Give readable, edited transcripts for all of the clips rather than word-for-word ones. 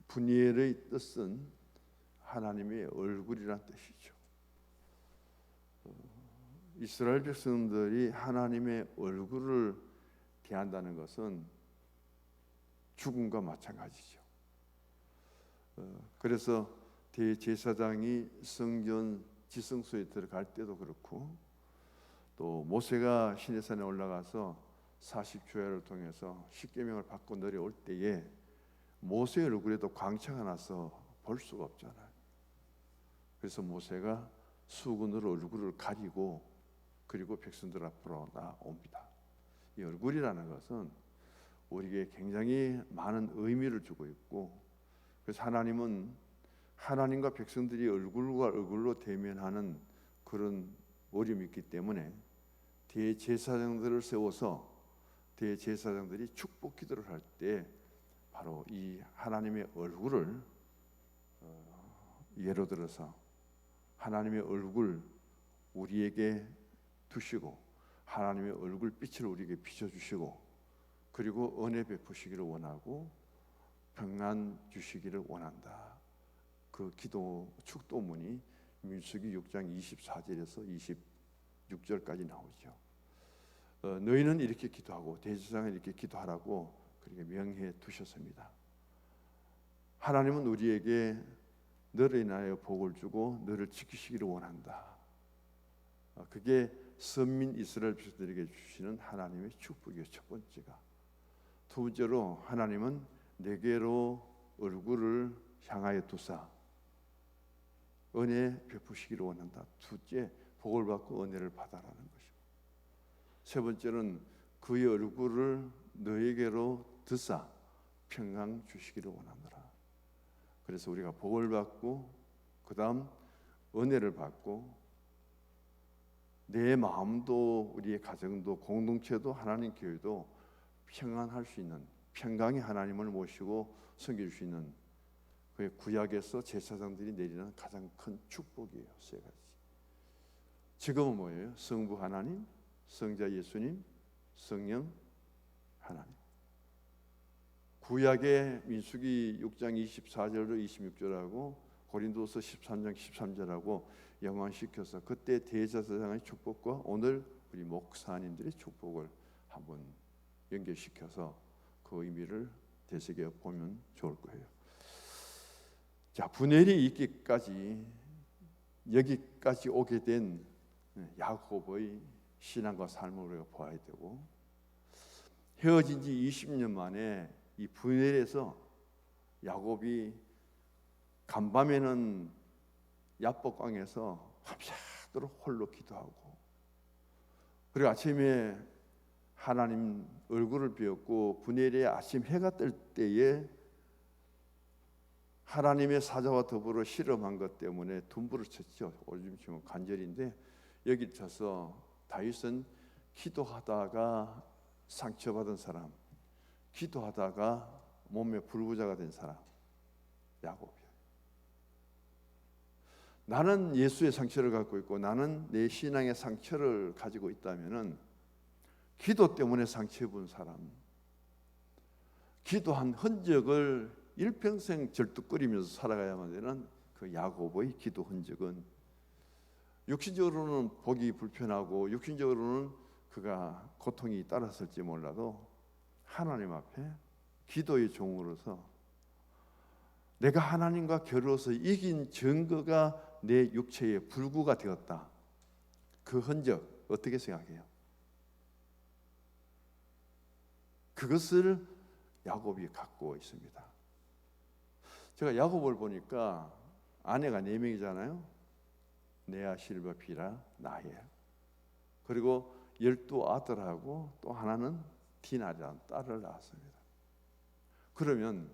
분이엘의 뜻은 하나님의 얼굴이란 뜻이죠. 이스라엘 백성들이 하나님의 얼굴을 대한다는 것은 죽음과 마찬가지죠. 그래서 대제사장이 성전 지성소에 들어갈 때도 그렇고, 또 모세가 시내산에 올라가서 40주야를 통해서 십계명을 받고 내려올 때에 모세의 얼굴에도 광채가 나서 볼 수가 없잖아요. 그래서 모세가 수건으로 얼굴을 가리고 그리고 백성들 앞으로 나옵니다. 이 얼굴이라는 것은 우리에게 굉장히 많은 의미를 주고 있고, 그래서 하나님은 하나님과 백성들이 얼굴과 얼굴로 대면하는 그런 어려움이 있기 때문에 대제사장들을 세워서 대제사장들이 축복 기도를 할 때 바로 이 하나님의 얼굴을 예로 들어서 하나님의 얼굴 우리에게 두시고 하나님의 얼굴 빛을 우리에게 비춰주시고 그리고 은혜 베푸시기를 원하고 평안 주시기를 원한다. 그 기도 축도문이 민수기 6장 24절에서 26절까지 나오죠. 너희는 이렇게 기도하고 대제사장은 이렇게 기도하라고 그렇게 명해 두셨습니다. 하나님은 우리에게 너를 인하여 복을 주고 너를 지키시기를 원한다. 그게 선민 이스라엘 백성들에게 주시는 하나님의 축복이에요. 첫 번째가. 두 번째로 하나님은 내게로 얼굴을 향하여 두사 은혜 베푸시기를 원한다. 둘째, 복을 받고 은혜를 받아라는 것이고, 세 번째는 그의 얼굴을 너에게로 드사 평강 주시기를 원하노라. 그래서 우리가 복을 받고 그 다음 은혜를 받고 내 마음도 우리의 가정도 공동체도 하나님 교회도 평안할 수 있는, 평강의 하나님을 모시고 섬길 수 있는 그 구약에서 제사장들이 내리는 가장 큰 축복이에요. 세 가지. 지금은 뭐예요? 성부 하나님, 성자 예수님, 성령 하나님. 구약의 민수기 6장 24절로 26절하고 고린도서 13장 13절하고 연관시켜서 그때 대제사장의 축복과 오늘 우리 목사님들의 축복을 한번 연결시켜서 그 의미를 되새겨 보면 좋을 거예요. 자, 분열이 있기까지 여기까지 오게 된 야곱의 신앙과 삶을 우리가 보아야 되고, 헤어진 지 20년 만에 이 분열에서 야곱이 간밤에는 야복강에서 밤새도록 홀로 기도하고, 그리고 아침에 하나님 얼굴을 비었고 분열의 아침 해가 뜰 때에 하나님의 사자와 더불어 실험한 것 때문에 둔부를 쳤죠. 오줌 치면 관절인데 여기 쳐서 다윗은 기도하다가 상처받은 사람, 기도하다가 몸에 불구자가 된 사람 야곱이에요. 나는 예수의 상처를 갖고 있고 나는 내 신앙의 상처를 가지고 있다면은 기도 때문에 상처 입은 사람, 기도한 흔적을 일평생 절뚝거리면서 살아가야만 되는 그 야곱의 기도 흔적은 육신적으로는 보기 불편하고 육신적으로는 그가 고통이 따랐을지 몰라도 하나님 앞에 기도의 종으로서 내가 하나님과 겨루어서 이긴 증거가 내 육체의 불구가 되었다. 그 흔적 어떻게 생각해요? 그것을 야곱이 갖고 있습니다. 제가 야곱을 보니까 아내가 4명이잖아요. 레아, 실바, 비라, 라헬. 그리고 12아들하고 또 하나는 디나라는 딸을 낳았습니다. 그러면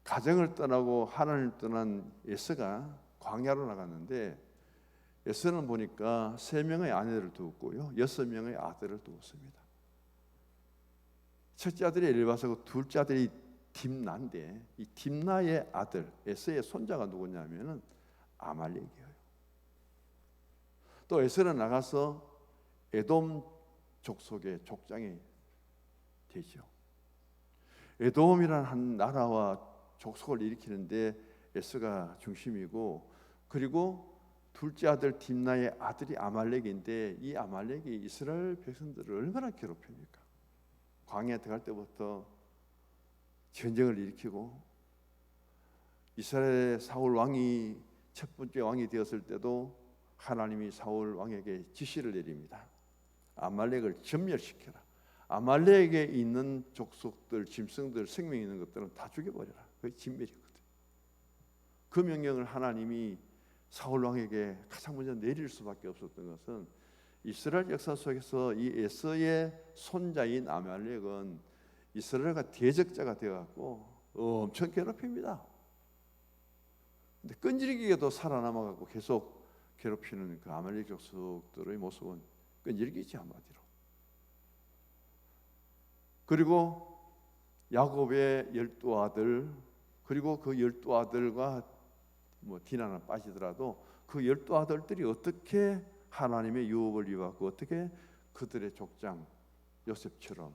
가정을 떠나고 하나님을 떠난 에서가 광야로 나갔는데 에서는 보니까 3명의 아내를 두었고요 6명의 아들을 두었습니다. 첫째 아들이 엘바사고 둘째 아들이 딥나인데 이 딥나의 아들 에서의 손자가 누구냐면은 아말렉이에요. 또 에서는 나가서 에돔 족속의 족장이 되죠. 에돔이라는 한 나라와 족속을 일으키는데 에서가 중심이고, 그리고 둘째 아들 딥나의 아들이 아말렉인데 이 아말렉이 이스라엘 백성들을 얼마나 괴롭힙니까? 광야에 들어갈 때부터 전쟁을 일으키고, 이스라엘 사울 왕이 첫 번째 왕이 되었을 때도 하나님이 사울 왕에게 지시를 내립니다. 아말렉을 전멸시켜라. 아말렉에 있는 족속들, 짐승들, 생명 있는 것들은 다 죽여버려라. 그게 진멸이거든. 그 명령을 하나님이 사울 왕에게 가장 먼저 내릴 수밖에 없었던 것은, 이스라엘 역사 속에서 이 에서의 손자인 아말렉은 이스라엘과 대적자가 되어갖고 엄청 괴롭힙니다. 근데 끈질기게도 살아남아갖고 계속 괴롭히는 그 아말렉 족속들의 모습은 끈질기지, 한마디로. 그리고 야곱의 12아들, 그리고 그 12아들과 디나는 빠지더라도 그 12아들들이 어떻게 하나님의 유업을 이루었고, 어떻게 그들의 족장 요셉처럼,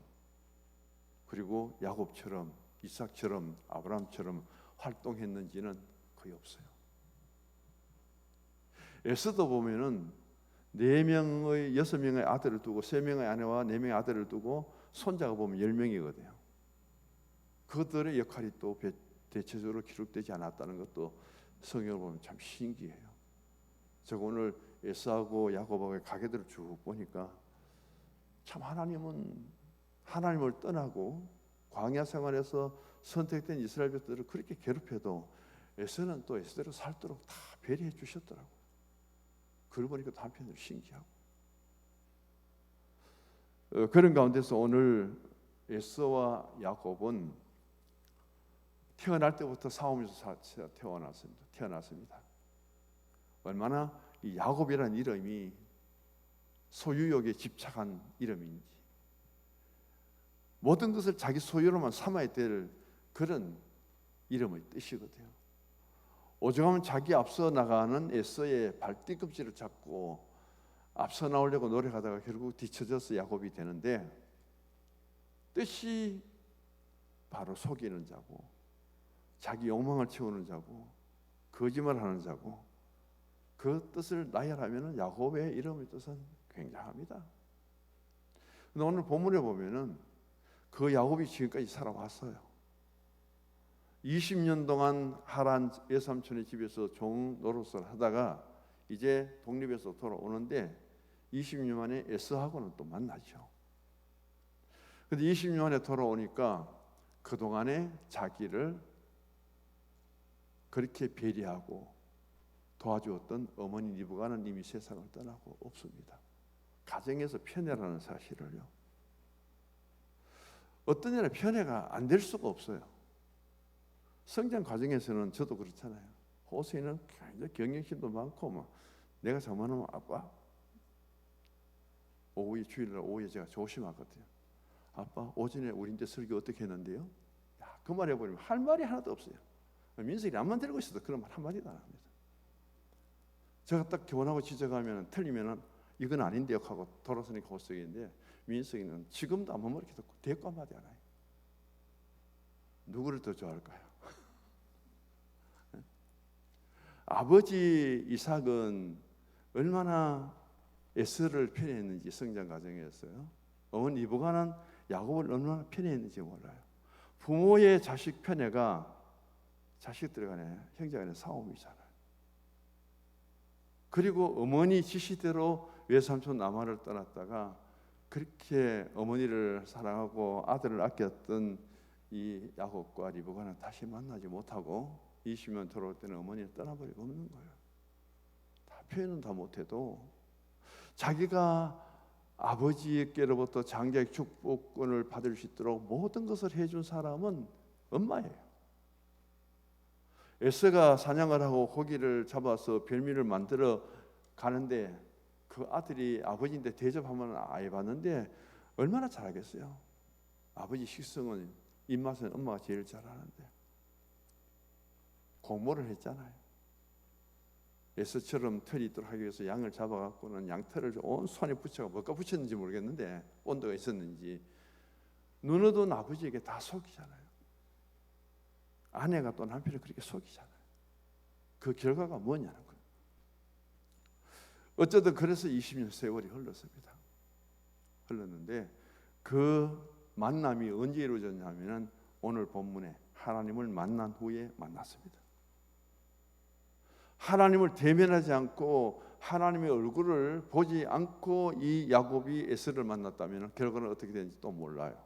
그리고 야곱처럼, 이삭처럼, 아브라함처럼 활동했는지는 거의 없어요. 에스더 보면은 6명의 아들을 두고 3명의 아내와 4명의 아들을 두고 손자가 보면 10명이거든요. 그들의 역할이 또 대체적으로 기록되지 않았다는 것도 성경을 보면 참 신기해요. 제가 오늘 에서하고 야곱하고의 가계들을 쭉 보니까 참 하나님을 떠나고 광야 생활에서 선택된 이스라엘 백성들을 그렇게 괴롭혀도 에서는 또 에서대로 살도록 다 배려해 주셨더라고요. 그걸 보니까 또 한편으로 신기하고, 그런 가운데서 오늘 에서와 야곱은 태어날 때부터 싸우면서 태어났습니다. 얼마나 이 야곱이라는 이름이 소유욕에 집착한 이름인지, 모든 것을 자기 소유로만 삼아야 될 그런 이름의 뜻이거든요. 오죽하면 자기 앞서 나가는 에서의 발뒤꿈치를 잡고 앞서 나오려고 노력하다가 결국 뒤처져서 야곱이 되는데, 뜻이 바로 속이는 자고, 자기 욕망을 채우는 자고, 거짓말하는 자고, 그 뜻을 나열하면 야곱의 이름의 뜻은 굉장합니다. 근데 오늘 본문에 보면은 그 야곱이 지금까지 살아왔어요. 20년 동안 하란 외삼촌의 집에서 종 노릇을 하다가 이제 독립해서 돌아오는데 20년 만에 에서하고는 또 만나죠. 근데 20년 만에 돌아오니까 그동안에 자기를 그렇게 배려하고 도와주었던 어머니 리브가는 이미 세상을 떠나고 없습니다. 가정에서 편애라는 사실을요, 어떤 일에 편애가 안 될 수가 없어요. 성장 과정에서는 저도 그렇잖아요. 호세는 굉장히 경영심도 많고 내가 잘못하면 아빠, 오후에 주일날 오후에 제가 조심하거든요. 아빠 오전에 우리 설교 어떻게 했는데요? 그 말 해버리면 할 말이 하나도 없어요. 민석이 안 만들고 있어도 그런 말 한마디도 안 합니다. 제가 딱 교훈하고 지적하면 틀리면 이건 아닌데요 하고 돌아서니까 호석인데, 민석이는 지금도 아무 말 이렇게 대꾸 한마디 안 해요. 누구를 더 좋아할까요? 아버지 이삭은 얼마나 에서를 편애했는지 성장 과정에서요. 어머니 리브가는 야곱을 얼마나 편애했는지 몰라요. 부모의 자식 편애가 자식들 간에 형제 간에 싸움이잖아요. 그리고 어머니 지시대로 외삼촌 나만을 떠났다가 그렇게 어머니를 사랑하고 아들을 아꼈던 이 야곱과 리브가는 다시 만나지 못하고 20년 돌아올 때는 어머니를 떠나버리고 없는 거예요. 다 표현은 다 못해도 자기가 아버지께로부터 장자의 축복권을 받을 수 있도록 모든 것을 해준 사람은 엄마예요. 에서가 사냥을 하고 고기를 잡아서 별미를 만들어 가는데 그 아들이 아버지인데 대접하면 아예 받는데 얼마나 잘하겠어요. 아버지 식성은 입맛은 엄마가 제일 잘하는데 공모를 했잖아요. 에서처럼 털이 있도록 하기 위해서 양을 잡아갖고는 양털을 온 손에 붙여가 뭐가 붙였는지 모르겠는데 온도가 있었는지 눈어둔 아버지에게 다 속이잖아요. 아내가 또 남편을 그렇게 속이잖아요. 그 결과가 뭐냐는 거예요. 어쨌든 그래서 20년 세월이 흘렀는데 그 만남이 언제 이루어졌냐면은 오늘 본문에 하나님을 만난 후에 만났습니다. 하나님을 대면하지 않고 하나님의 얼굴을 보지 않고 이 야곱이 에서를 만났다면 결과는 어떻게 되는지 또 몰라요.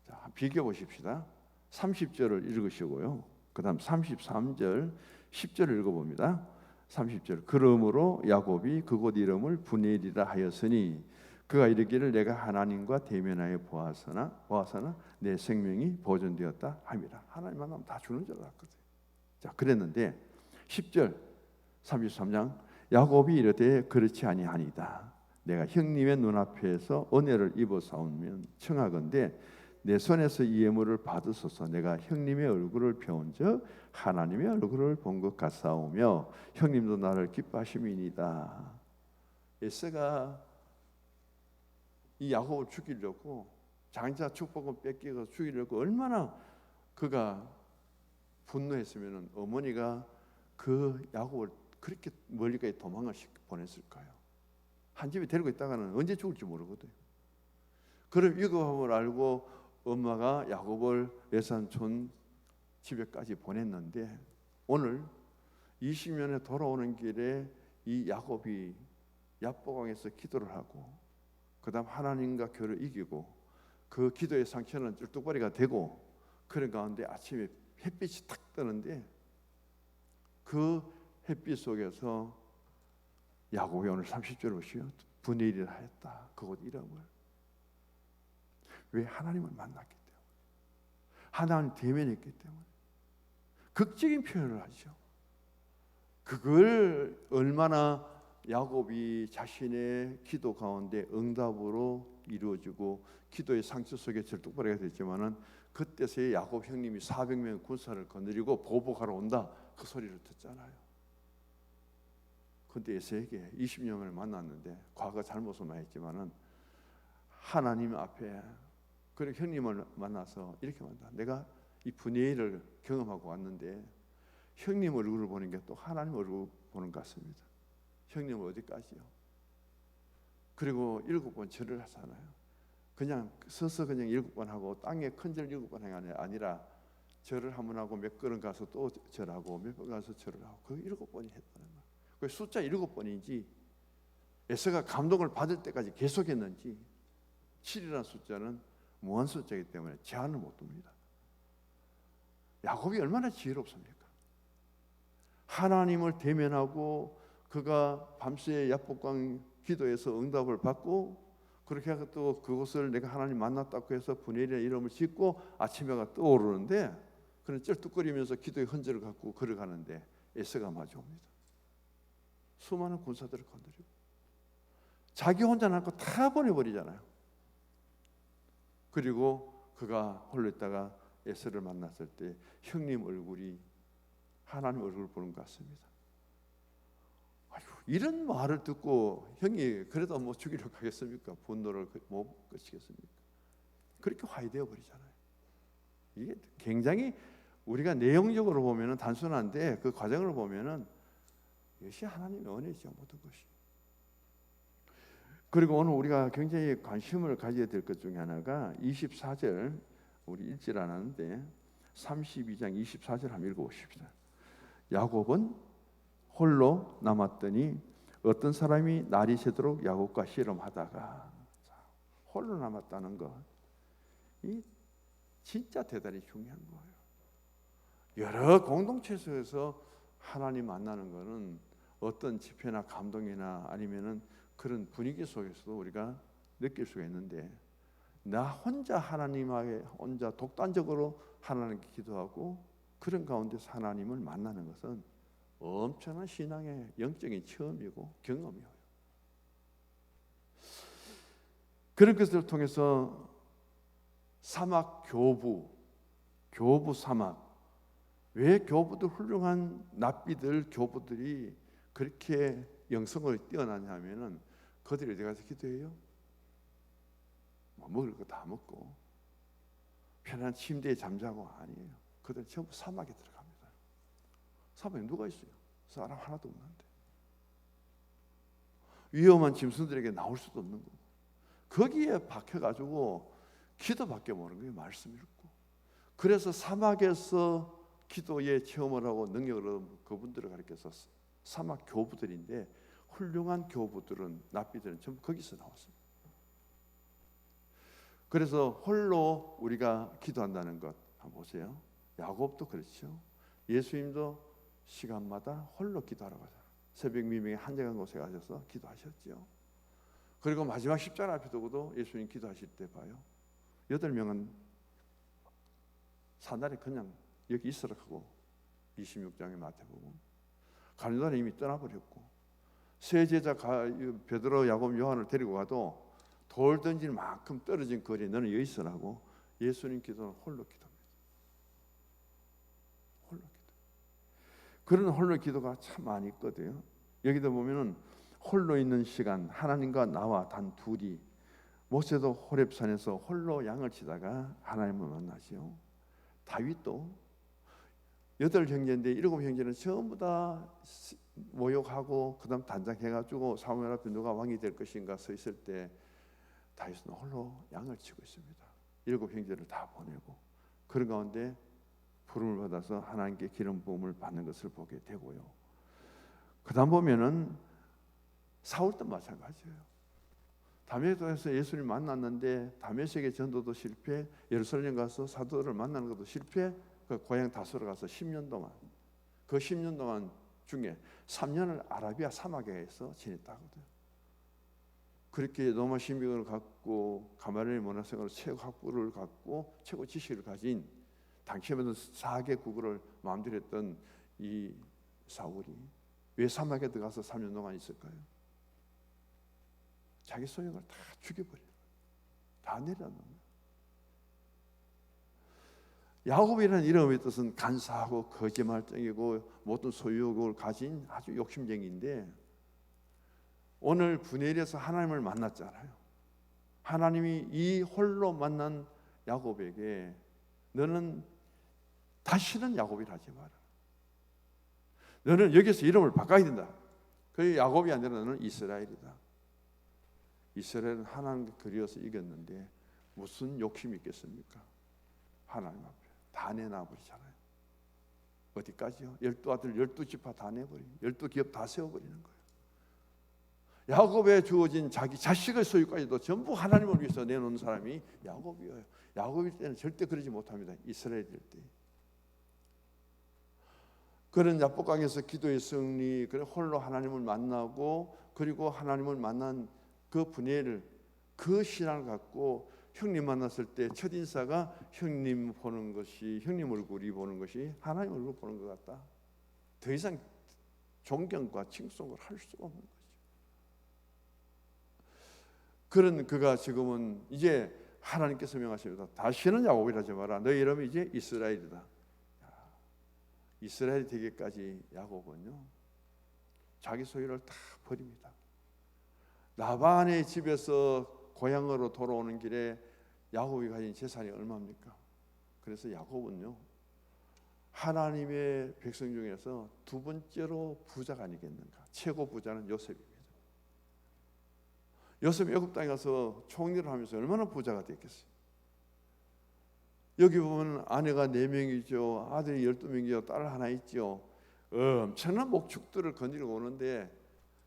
자, 비교해 보십시다. 30절을 읽으시고요. 그 다음 33절 10절을 읽어봅니다. 30절 그러므로 야곱이 그곳 이름을 브네일이라 하였으니 그가 이르기를 내가 하나님과 대면하여 보았으나 내 생명이 보존되었다 함이라. 하나님 만나면 다 주는 줄 알았거든요. 자, 그랬는데 10절 33장 야곱이 이르되 그렇지 아니하니이다. 내가 형님의 눈앞에서 은혜를 입어 싸우면 청하건대 내 손에서 이 예물을 받으소서. 내가 형님의 얼굴을 배운즉 하나님의 얼굴을 본 것 같사오며 형님도 나를 기뻐하심이니이다. 에서가 이 야곱을 죽이려고 장자 축복을 뺏기고 죽이려고 얼마나 그가 분노했으면 어머니가 그 야곱을 그렇게 멀리까지 도망을 보냈을까요? 한 집에 데리고 있다가는 언제 죽을지 모르거든요. 그럼 이거 알고 엄마가 야곱을 외산촌 집에까지 보냈는데 오늘 20년에 돌아오는 길에 이 야곱이 야보강에서 기도를 하고 그 다음 하나님과 교를 이기고 그 기도의 상처는 쭈뚝거리가 되고 그런 가운데 아침에 햇빛이 탁 뜨는데 그 햇빛 속에서 야곱이 오늘 30절 보시오. 브네일이라 하였다. 그곳 이름을. 왜? 하나님을 만났기 때문에. 하나님 대면했기 때문에. 극적인 표현을 하죠. 그걸 얼마나 야곱이 자신의 기도 가운데 응답으로 이루어지고 기도의 상처 속에 절뚝발이가 됐지만은 그때서야 야곱 형님이 400명 군사를 거느리고 보복하러 온다 그 소리를 듣잖아요. 그런데 에서에게 20년을 만났는데 과거 잘못을 많이 했지만은 하나님 앞에 그래 형님을 만나서 이렇게 말한다. 내가 이 분해를 경험하고 왔는데 형님 얼굴을 보는 게 또 하나님 얼굴 보는 것 같습니다. 형님 어디까지요? 그리고 7번 절을 하잖아요. 그냥 서서 그냥 7번 하고 땅에 큰 절 7번 하는 게 아니라 절을 한 번 하고 몇 걸음 가서 또 절하고 몇 번 가서 절을 하고 그 7번이 했다는 거예요. 그 숫자 7번인지 에서가 감동을 받을 때까지 계속했는지 7이라는 숫자는 무한 숫자이기 때문에 제한을 못 둡니다. 야곱이 얼마나 지혜롭습니까? 하나님을 대면하고 그가 밤새 야복강 기도에서 응답을 받고 그렇게 하고 또 그곳을 내가 하나님 만났다고 해서 브네일이라는 이름을 짓고 아침에가 떠오르는데 그는 쩔뚝거리면서 기도의 흔적을 갖고 걸어가는데 에서가 마주옵니다. 수많은 군사들을 건드리고 자기 혼자 남고 다 보내버리잖아요. 그리고 그가 홀로 있다가 에서를 만났을 때 형님 얼굴이 하나님 얼굴을 보는 것 같습니다. 아유, 이런 말을 듣고 형이 그래도 뭐 죽이려고 하겠습니까? 분노를 못 그치겠습니까? 그렇게 화해되어 버리잖아요. 이게 굉장히 우리가 내용적으로 보면은 단순한데 그 과정을 보면은 이것이 하나님의 은혜죠, 모든 것이. 그리고 오늘 우리가 굉장히 관심을 가져야 될 것 중에 하나가 24절 우리 읽질 않았는데 32장 24절 한번 읽어보십시다. 야곱은 홀로 남았더니 어떤 사람이 날이 새도록 야곱과 씨름하다가 홀로 남았다는 것, 이 진짜 대단히 중요한 거예요. 여러 공동체 속에서 하나님 만나는 것은 어떤 집회나 감동이나 아니면은 그런 분위기 속에서도 우리가 느낄 수가 있는데 나 혼자 하나님에게 혼자 독단적으로 하나님께 기도하고 그런 가운데서 하나님을 만나는 것은 엄청난 신앙의 영적인 체험이고 경험이에요. 그런 것을 통해서 사막 교부 사막, 왜 교부들 훌륭한 납비들 교부들이 그렇게 영성을 뛰어나냐면은 그들이 어디 가서 기도해요? 뭐 먹을 거 다 먹고 편한 침대에 잠자고 아니에요. 그들은 전부 사막에 들어갑니다. 사막에 누가 있어요? 사람 하나도 없는데. 위험한 짐승들에게 나올 수도 없는 거고, 거기에 박혀가지고 기도밖에 모르는 거예요. 말씀 읽고. 그래서 사막에서 기도의 체험을 하고 능력을 얻은 그분들을 가르쳐서 사막 교부들인데, 훌륭한 교부들은, 랍비들은 전부 거기서 나왔습니다. 그래서 홀로 우리가 기도한다는 것 한번 보세요. 야곱도 그렇죠. 예수님도 시간마다 홀로 기도하러 가잖아요. 새벽 미명에 한적한 곳에 가셔서 기도하셨죠. 그리고 마지막 십자가 앞에 두고도 예수님 기도하실 때 봐요. 8명은 사다리 그냥 여기 있으라 하고, 26장의 마태복음 가는 동안에 이미 떠나버렸고, 세 제자 베드로, 야곱, 요한을 데리고 가도 돌 던질 만큼 떨어진 거리에 너는 여기 있으라고, 예수님 기도는 홀로 기도합니다. 홀로 기도. 그런 홀로 기도가 참 많이 있거든요. 여기도 보면은 홀로 있는 시간, 하나님과 나와 단 둘이. 모세도 호렙산에서 홀로 양을 치다가 하나님을 만나죠. 다윗도 8형제인데 7형제는 전부 다 모욕하고 그다음 단장해가지고 사무엘 앞에 누가 왕이 될 것인가 서 있을 때 다윗은 홀로 양을 치고 있습니다. 7형제를 다 보내고, 그런 가운데 부름을 받아서 하나님께 기름 부음을 받는 것을 보게 되고요. 그다음 보면은 사울도 마찬가지예요. 다메섹에서 예수님 만났는데 다메섹의 전도도 실패, 예루살렘 가서 사도들을 만나는 것도 실패. 그 고향 다소로 가서 10년 동안, 그 10년 동안 중에 3년을 아라비아 사막에서 지냈다거든요. 그렇게 로마 신병을 갖고 가말리엘 문화생활로 최고 학부를 갖고 최고 지식을 가진, 당시에는 4개 국어를 마음대로 했던 이 사울이 왜 사막에 들어가서 3년 동안 있을까요? 자기 소영을 다 죽여버려요. 다 내려놓는 거예요. 야곱이라는 이름의 뜻은 간사하고 거짓말쟁이고 모든 소유욕을 가진 아주 욕심쟁이인데, 오늘 분해에서 하나님을 만났잖아요. 하나님이 이 홀로 만난 야곱에게 너는 다시는 야곱이라 하지 마라. 너는 여기서 이름을 바꿔야 된다. 그 야곱이 아니라 너는 이스라엘이다. 이스라엘은 하나님께 그리워서 이겼는데 무슨 욕심이 있겠습니까? 하나님 앞에 다 내놔버리잖아요. 어디까지요? 12아들 12지파 다 내버리고 12기업 다 세워버리는 거예요. 야곱에 주어진 자기 자식의 소유까지도 전부 하나님을 위해서 내놓은 사람이 야곱이에요. 야곱일 때는 절대 그러지 못합니다. 이스라엘일 때. 그런 야복강에서 기도의 승리, 그래 홀로 하나님을 만나고, 그리고 하나님을 만난 그 분해를, 그 신앙을 갖고 형님 만났을 때 첫인사가 형님 보는 것이, 형님 얼굴이 보는 것이 하나님 얼굴 보는 것 같다. 더 이상 존경과 칭송을 할 수가 없는 거죠. 그런 그가 지금은 이제 하나님께서 명하십니다. 다시는 야곱이라 하지 마라. 너희 이름이 이제 이스라엘이다. 이스라엘이 되기까지 야곱은요, 자기 소유를 다 버립니다. 라반의 집에서 고향으로 돌아오는 길에 야곱이 가진 재산이 얼마입니까? 그래서 야곱은요, 하나님의 백성 중에서 두 번째로 부자가 아니겠는가? 최고 부자는 요셉입니다. 요셉이 애굽 땅에 가서 총리를 하면서 얼마나 부자가 됐겠어요? 여기 보면 아내가 4명이죠. 아들이 12명이죠. 딸 하나 있죠. 엄청난 목축들을 건드리고 오는데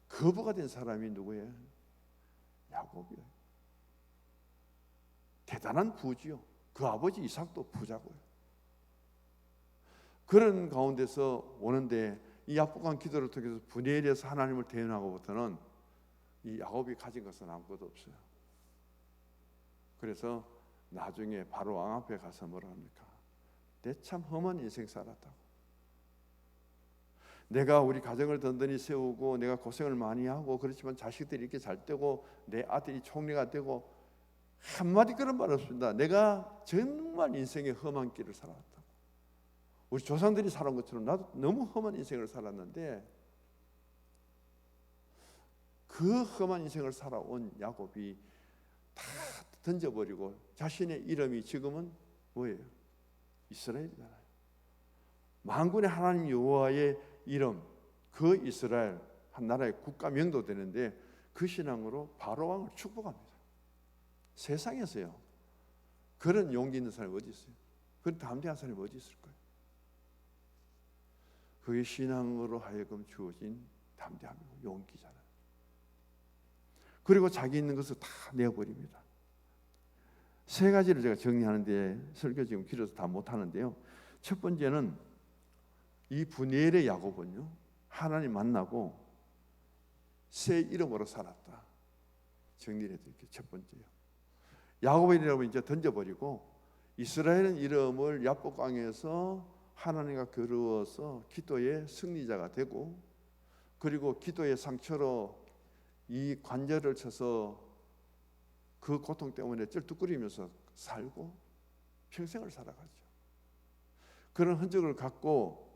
거부가 된 사람이 누구예요? 야곱이에요. 대단한 부지요. 그 아버지 이삭도 부자고요. 그런 가운데서 오는데 이 야복한 기도를 통해서 분해에서 하나님을 대면하고부터는 이 야곱이 가진 것은 아무것도 없어요. 그래서 나중에 바로 왕 앞에 가서 뭐라 합니까? 내 참 험한 인생 살았다고. 내가 우리 가정을 든든히 세우고 내가 고생을 많이 하고 그렇지만 자식들이 이렇게 잘 되고 내 아들이 총리가 되고 한마디 그런 말 없습니다. 내가 정말 인생의 험한 길을 살았다고. 우리 조상들이 살아온 것처럼 나도 너무 험한 인생을 살았는데 그 험한 인생을 살아온 야곱이 다 던져버리고 자신의 이름이 지금은 뭐예요? 이스라엘이잖아요. 만군의 하나님 여호와의 이름, 그 이스라엘 한 나라의 국가 명도 되는데 그 신앙으로 바로 왕을 축복합니다. 세상에서요 그런 용기 있는 사람이 어디 있어요? 그런 담대한 사람이 어디 있을까요? 그게 신앙으로 하여금 주어진 담대함이고 용기잖아요. 그리고 자기 있는 것을 다 내어버립니다. 세 가지를 제가 정리하는데 설교 지금 길어서 다 못하는데요. 첫 번째는 이 브니엘의 야곱은요 하나님 만나고 새 이름으로 살았다. 정리를 해드릴게요. 첫 번째요. 야곱의 이름을 이제 던져버리고 이스라엘은 이름을 야복강에서 하나님과 겨루어서 기도의 승리자가 되고, 그리고 기도의 상처로 이 관절을 쳐서 그 고통 때문에 쩔뚝거리면서 살고 평생을 살아가죠. 그런 흔적을 갖고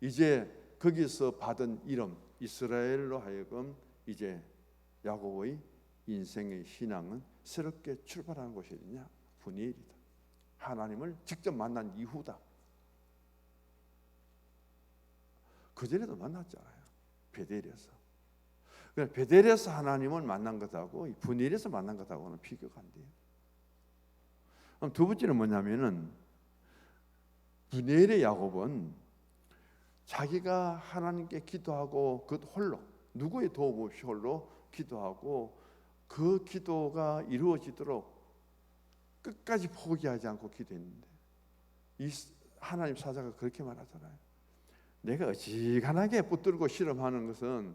이제 거기서 받은 이름 이스라엘로 하여금 이제 야곱의 인생의 신앙은 새롭게 출발하는 곳이 어디냐? 브니엘이다. 하나님을 직접 만난 이후다. 그전에도 만났잖아요. 베델에서. 그러니까 베델에서 하나님을 만난 것하고 브니엘에서 만난 것하고는 비교가 안 돼요. 그럼 두 번째는 뭐냐면은 브니엘의 야곱은 자기가 하나님께 기도하고 그 홀로 누구의 도움 없이 홀로 기도하고 그 기도가 이루어지도록 끝까지 포기하지 않고 기도했는데 이 하나님 사자가 그렇게 말하잖아요. 내가 어지간하게 붙들고 실험하는 것은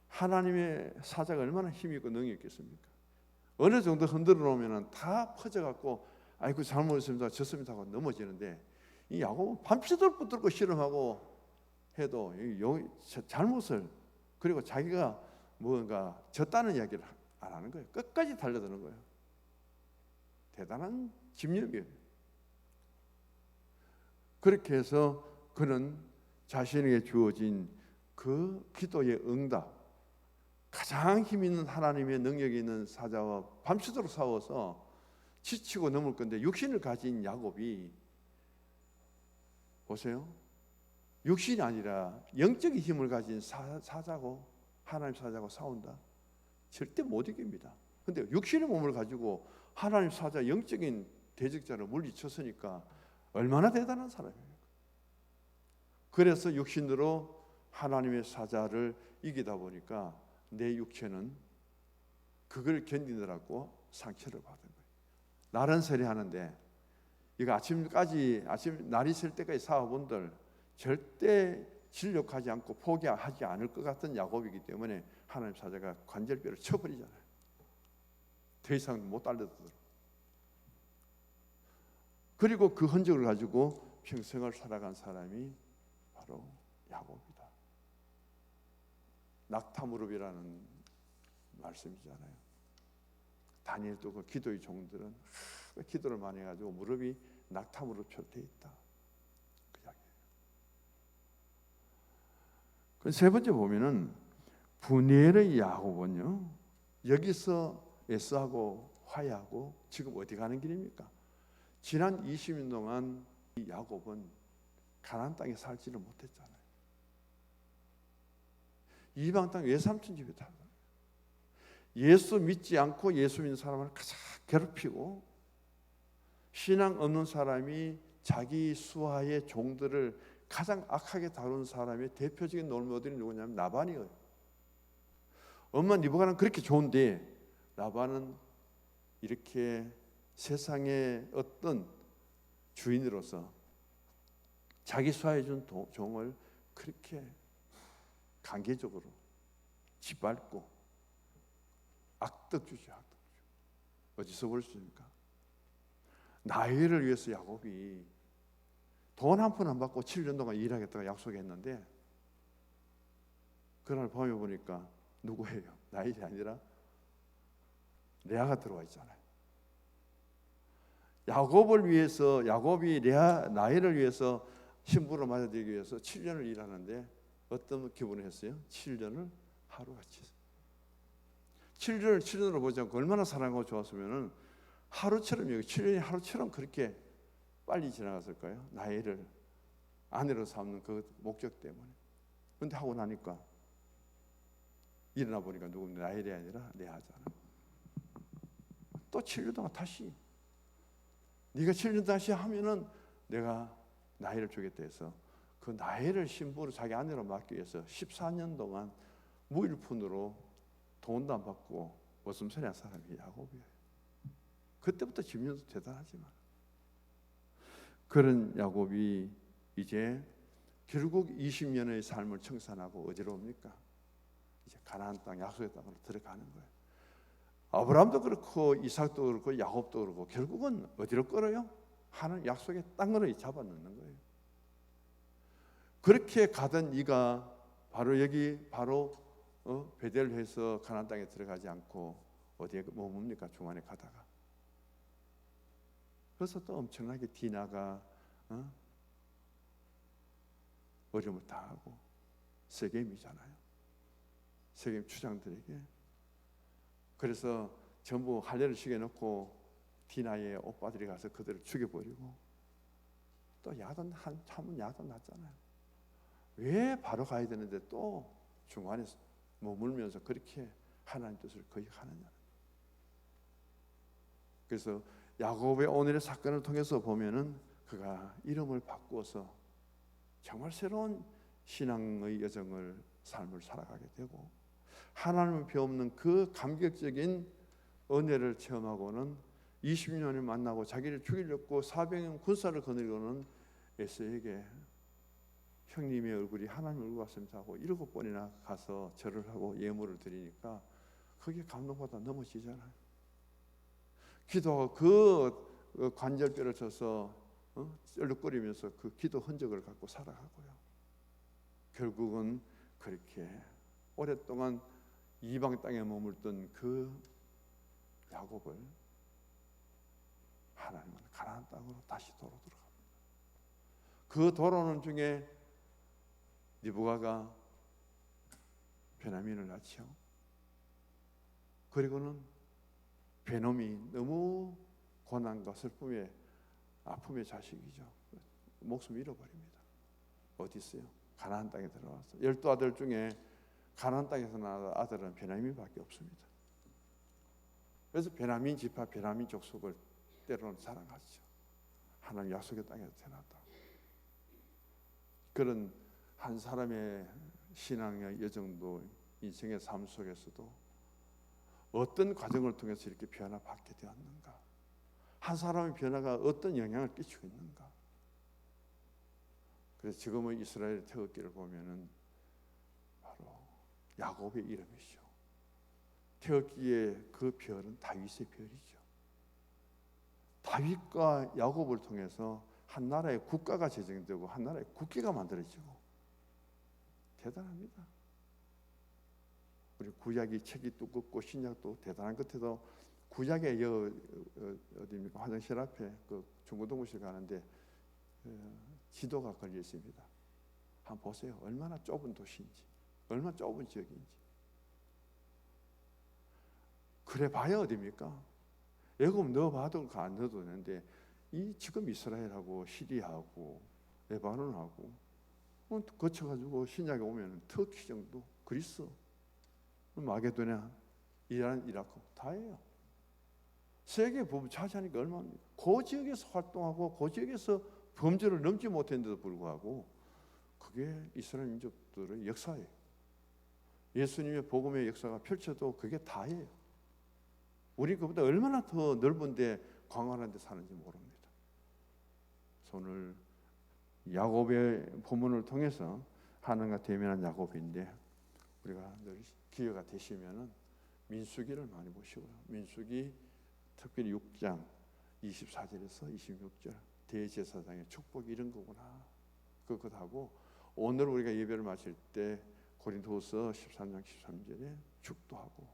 하나님의 사자가 얼마나 힘이 있고 능력이 있겠습니까? 어느 정도 흔들어 놓으면 다 퍼져갖고 아이고 잘못했습니다 졌습니다 하고 넘어지는데 이 야곱은 밤새도록 붙들고 실험하고 해도 잘못을 그리고 자기가 뭔가 졌다는 이야기를 안 하는 거예요. 끝까지 달려드는 거예요. 대단한 집념이에요. 그렇게 해서 그는 자신에게 주어진 그 기도의 응답, 가장 힘 있는 하나님의 능력이 있는 사자와 밤새도록 싸워서 지치고 넘을 건데 육신을 가진 야곱이 보세요. 육신이 아니라 영적인 힘을 가진 사자고 하나님 사자고 싸운다. 절대 못 이깁니다. 근데 육신의 몸을 가지고 하나님 사자 영적인 대적자를 물리쳤으니까 얼마나 대단한 사람이에요. 그래서 육신으로 하나님의 사자를 이기다 보니까 내 육체는 그걸 견디느라고 상처를 받은 거예요. 날은 세례하는데 이거 아침 날이 셀 때까지 싸워본들 절대 진력하지 않고 포기하지 않을 것 같은 야곱이기 때문에 하나님 사자가 관절뼈를 쳐버리잖아요. 더 이상 못 달려들도록. 그리고 그 흔적을 가지고 평생을 살아간 사람이 바로 야곱이다. 낙타무릎이라는 말씀이잖아요. 다니엘도 그 기도의 종들은 기도를 많이 해가지고 무릎이 낙타무릎처럼 돼 있다. 그 이야기예요. 그 세 번째 보면은 브니엘의 야곱은요 여기서 에서하고 화해하고 지금 어디 가는 길입니까? 지난 20년 동안 이 야곱은 가나안 땅에 살지를 못했잖아요. 이방 땅 외삼촌 집에 살아요. 예수 믿지 않고 예수 믿는 사람을 가장 괴롭히고 신앙 없는 사람이 자기 수하의 종들을 가장 악하게 다루는 사람의 대표적인 롤모델이 누구냐면 라반이에요. 엄마 리브가는 그렇게 좋은데 라반은 이렇게 세상의 어떤 주인으로서 자기 수하에 준 종을 그렇게 강제적으로 짓밟고 악덕주죠. 어디서 볼 수 있습니까? 나이를 위해서 야곱이 돈 한 푼 안 받고 7년 동안 일하겠다고 약속했는데 그날 밤에 보니까 누구예요? 나일이 아니라 레아가 들어와 있잖아요. 야곱이 나일을 위해서 신부로 맞아들이기 위해서 7년을 일하는데 어떤 기분을 했어요? 7년을 하루같이 7년으로 보지 않고 얼마나 사랑하고 좋았으면 하루처럼 7년이 하루처럼 그렇게 빨리 지나갔을까요? 나이를 아내로 삼는 그 목적 때문에. 근데 하고 나니까 일어나 보니까 누구 라헬이 아니라 레아잖아. 또 7년 동안 다시 네가 7년 다시 하면은 내가 나헬을 주겠다 해서 그 나헬을 신부로 자기 아내로 맡기 위해서 14년 동안 무일푼으로 돈도 안 받고 머슴살이한 사람이 야곱이에요. 그때부터 집념도 대단하지만 그런 야곱이 이제 결국 20년의 삶을 청산하고 어디로 옵니까? 이제 가나안 땅, 약속의 땅으로 들어가는 거예요. 아브라함도 그렇고 이삭도 그렇고 야곱도 그렇고 결국은 어디로 끌어요? 하나님 약속의 땅으로 잡아넣는 거예요. 그렇게 가던 이가 바로 여기 베델해서 가나안 땅에 들어가지 않고 어디에 머뭅니까? 중간에 가다가. 그래서 또 엄청나게 디나가 어려움을 당하고 세겜이잖아요. 세겜 추장들에게. 그래서 전부 할례를 시켜놓고 디나의 오빠들이 가서 그들을 죽여버리고 또 야단 한참은 야단 났잖아요. 왜 바로 가야 되는데 또 중간에 머물면서 그렇게 하나님 뜻을 거역하느냐. 그래서 야곱의 오늘의 사건을 통해서 보면은 그가 이름을 바꾸어서 정말 새로운 신앙의 여정을 삶을 살아가게 되고 하나님을 배우는 그 감격적인 은혜를 체험하고는 20년을 만나고 자기를 죽이려고 400명 군사를 거느리고는 에서에게 형님의 얼굴이 하나님 얼굴 같습니다 하고 7번이나 가서 절을 하고 예물을 드리니까 그게 감동보다 넘어지잖아요. 기도하고 그 관절뼈를 쳐서 쩔룩거리면서 그 기도 흔적을 갖고 살아가고요. 결국은 그렇게 오랫동안 이방 땅에 머물던 그 야곱을 하나님은 가나안 땅으로 다시 도로 들어갑니다. 그 도로는 중에 리브가가 베냐민을 낳죠. 그리고는 베놈이 너무 고난과 슬픔의 아픔의 자식이죠. 목숨 잃어버립니다. 어디 있어요? 가나안 땅에 들어와서 12아들 중에 가나안 땅에서 낳은 아들은 베냐민밖에 없습니다. 그래서 베냐민 지파, 베냐민 족속을 때로는 사랑하죠. 하나님 약속의 땅에서 태어났다. 그런 한 사람의 신앙의 여정도 인생의 삶 속에서도 어떤 과정을 통해서 이렇게 변화받게 되었는가? 한 사람의 변화가 어떤 영향을 끼치고 있는가? 그래서 지금의 이스라엘 태극기를 보면은 바로 야곱의 이름이죠. 태극기의 그 별은 다윗의 별이죠. 다윗과 야곱을 통해서 한 나라의 국가가 제정되고 한 나라의 국기가 만들어지고 대단합니다. 우리 구약이 책이 두껍고 신약도 대단한 끝에도 구약에 어디입니까? 화장실 앞에 그 중고등부실 가는데 지도가 걸려 있습니다. 한번 보세요. 얼마나 좁은 도시인지, 얼마나 좁은 지역인지. 그래 봐야 어디입니까? 애굽 넣어봐도 안 넣어도 되는데 이 지금 이스라엘하고 시리아하고 레바논하고 거쳐가지고 신약에 오면 터키 정도, 그리스, 마게도냐, 이란, 이라크 다예요. 세계 부분 차지하니까 얼마입니까? 그 지역에서 활동하고 그 지역에서 범죄를 넘지 못했는데도 불구하고 그게 이스라엘 민족들의 역사예요. 예수님의 복음의 역사가 펼쳐도 그게 다예요. 우리 그보다 얼마나 더 넓은데 광활한 데 사는지 모릅니다. 오늘 야곱의 본문을 통해서 하나님과 대면한 야곱인데 우리가 늘 기회가 되시면은 민수기를 많이 보시고요. 민수기 특별히 6장 24절에서 26절 대제사장의 축복이 이런 거구나. 그것하고 오늘 우리가 예배를 마칠 때 고린도후서 13장 13절에 축도하고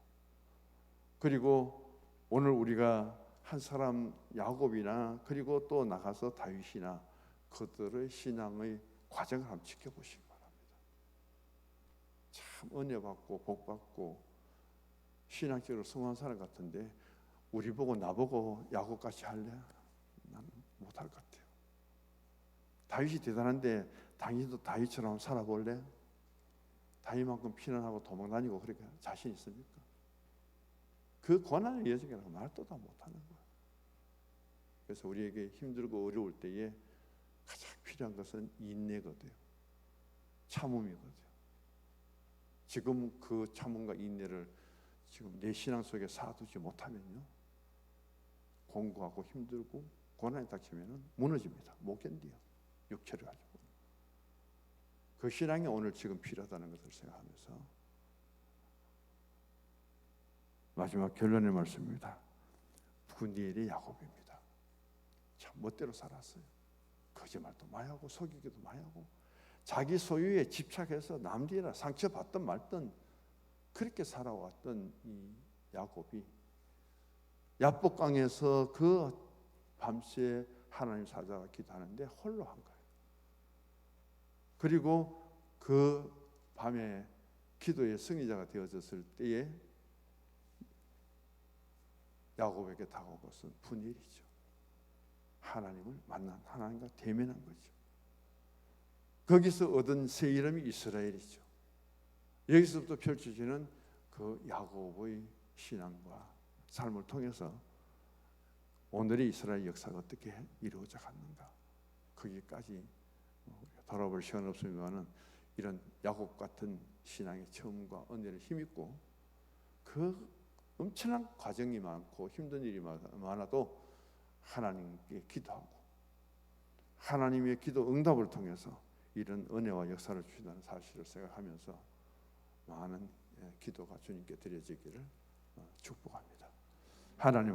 그리고 오늘 우리가 한 사람 야곱이나 그리고 또 나가서 다윗이나 그들의 신앙의 과정을 한번 지켜보시기 바랍니다. 참 은혜 받고 복 받고 신앙적으로 성공한 사람 같은데 우리 보고 나보고 야곱같이 할래? 난 못할 것 같아요. 다윗이 대단한데 당신도 다윗처럼 살아볼래? 다윗만큼 피난하고 도망다니고 그렇게 자신 있습니까? 그 고난의 여정이라고 말도 다 못하는 거예요. 그래서 우리에게 힘들고 어려울 때에 가장 필요한 것은 인내거든요. 참음이거든요. 지금 그 참음과 인내를 지금 내 신앙 속에 쌓아두지 못하면요, 공고하고 힘들고 고난이 닥치면 무너집니다. 못 견디요. 육체를 가지고. 그 신앙이 오늘 지금 필요하다는 것을 생각하면서 마지막 결론의 말씀입니다. 푸니엘의 야곱입니다. 참 멋대로 살았어요. 거짓말도 많이 하고 속이기도 많이 하고 자기 소유에 집착해서 남들이나 상처받든 말든 그렇게 살아왔던 이 야곱이 야복강에서 그 밤새 하나님 사자가 기도하는데 홀로 한 거예요. 그리고 그 밤에 기도의 승리자가 되어졌을 때에 야곱에게 다가온 것은 푸니엘이죠. 하나님을 만난, 하나님과 대면한 거죠. 거기서 얻은 새 이름이 이스라엘이죠. 여기서부터 펼쳐지는 그 야곱의 신앙과 삶을 통해서 오늘의 이스라엘 역사가 어떻게 이루어져 갔는가, 거기까지 돌아볼 시간 없습니다만 이런 야곱 같은 신앙의 체험과 은혜를 힘입고 그 엄청난 과정이 많고 힘든 일이 많아도 하나님께 기도하고 하나님의 기도 응답을 통해서 이런 은혜와 역사를 주신다는 사실을 생각하면서 많은 기도가 주님께 드려지기를 축복합니다. 하나님